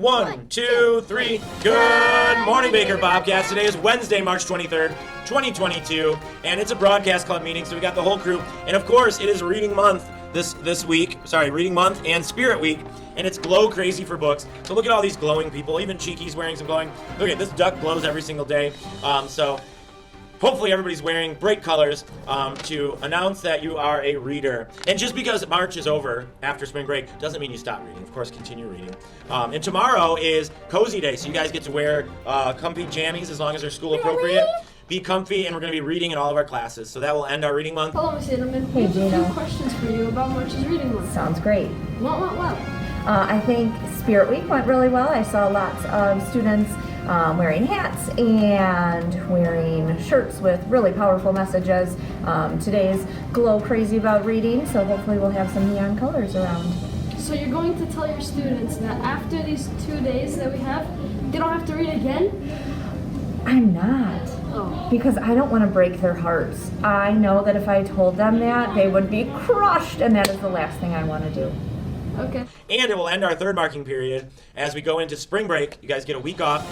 1, 2, 3. Good morning, Baker Bobcats. Today is Wednesday, March 23rd, 2022, and it's a broadcast club meeting, so we got the whole crew. And of course, it is reading month this week. Sorry, reading month and Spirit Week, and it's glow crazy for books. So look at all these glowing people. Even Cheeky's wearing some glowing. Look at this duck glows every single day. So hopefully everybody's wearing bright colors to announce that you are a reader. And just because March is over after spring break doesn't mean you stop reading. Of course, continue reading. And tomorrow is Cozy Day, so you guys get to wear comfy jammies as long as they're school appropriate. Be comfy, and we're going to be reading in all of our classes. So that will end our reading month. Hello, Miss Inman. Hey, We have Gino. a few questions for you about March's reading month. Sounds great. What? I think Spirit Week went really well. I saw lots of students wearing hats and wearing shirts with really powerful messages. Today's Glow Crazy About Reading, so hopefully we'll have some neon colors around. So you're going to tell your students that after these 2 days that we have, they don't have to read again? I'm not. Oh. Because I don't want to break their hearts. I know that if I told them that, they would be crushed, and that is the last thing I want to do. Okay. And it will end our third marking period as we go into spring break. You guys get a week off,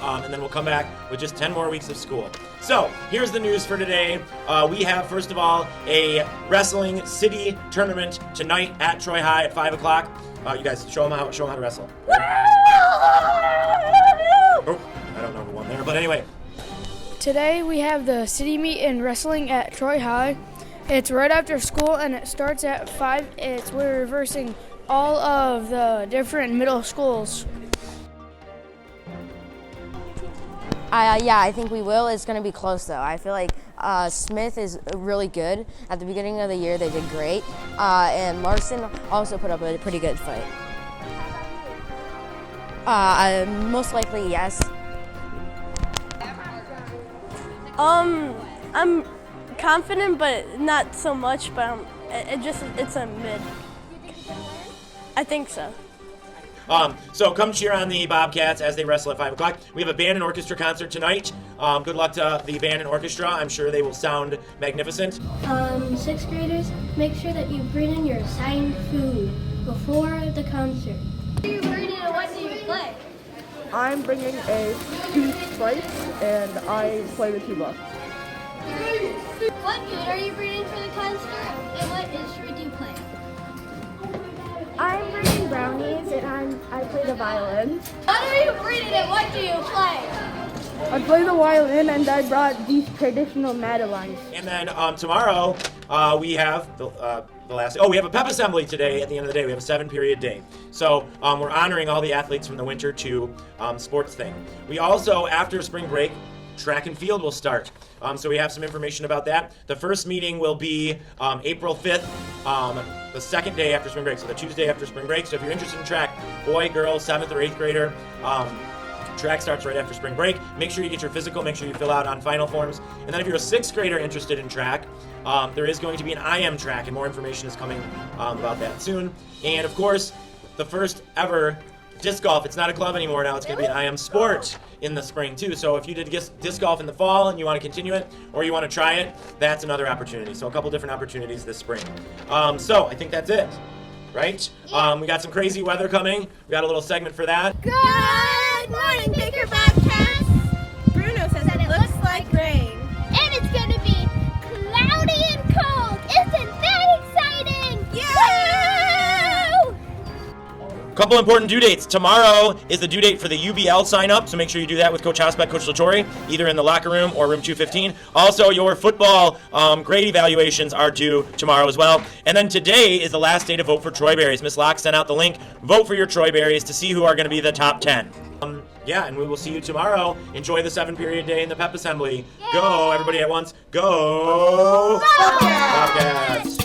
and then we'll come back with just 10 more weeks of school. So here's the news for today. We have, first of all, a wrestling city tournament tonight at Troy High at 5 o'clock. You guys show them how to wrestle. Oh, I don't know who won there, but anyway. Today we have the city meet in wrestling at Troy High. It's right after school and it starts at 5. We're reversing all of the different middle schools. Yeah, I think we will. It's going to be close, though. I feel like Smith is really good. At the beginning of the year, they did great. And Larson also put up a pretty good fight. Most likely, yes. I'm confident, but not so much. But it's a mid. I think so. So come cheer on the Bobcats as they wrestle at 5 o'clock. We have a band and orchestra concert tonight. Good luck to the band and orchestra. I'm sure they will sound magnificent. Sixth graders, make sure that you bring in your assigned food before the concert. What do you bring in and what do you play? I'm bringing a 2 Sprite and I play the tuba. What food are you bringing for the concert and what instrument do you play? I'm bringing brownies and I play the violin. What are you bringing and what do you play? I play the violin and I brought these traditional madeleines. And then tomorrow we have we have a PEP assembly today. At the end of the day, we have a 7-period day. So we're honoring all the athletes from the winter to sports thing. We also, after spring break, track and field will start. So we have some information about that. The first meeting will be April 5th, the second day after spring break, so the Tuesday after spring break. So if you're interested in track, boy, girl, 7th or 8th grader, track starts right after spring break. Make sure you get your physical. Make sure you fill out on final forms. And then if you're a 6th grader interested in track, there is going to be an IM track, and more information is coming about that soon. And of course, the first ever disc golf. It's not a club anymore now. It's going to be an IM sport in the spring too. So if you did disc golf in the fall and you want to continue it or you want to try it, that's another opportunity. So a couple different opportunities this spring. So I think that's it, right? We got some crazy weather coming. We got a little segment for that. Good morning, Baker Bobcats! Bruno says it looks like rain. And it's going to be cloudy and cold. Isn't that exciting? Yeah! Couple important due dates. Tomorrow is the due date for the UBL sign up, so make sure you do that with Coach Hosbeck, Coach Latorre, either in the locker room or room 215. Also, your football grade evaluations are due tomorrow as well. And then today is the last day to vote for Troy Berries. Miss Locke sent out the link. Vote for your Troy Berries to see who are going to be the top 10. Yeah, and we will see you tomorrow. Enjoy the 7-period day in the PEP assembly. Go, everybody at once. Go! Bobcats!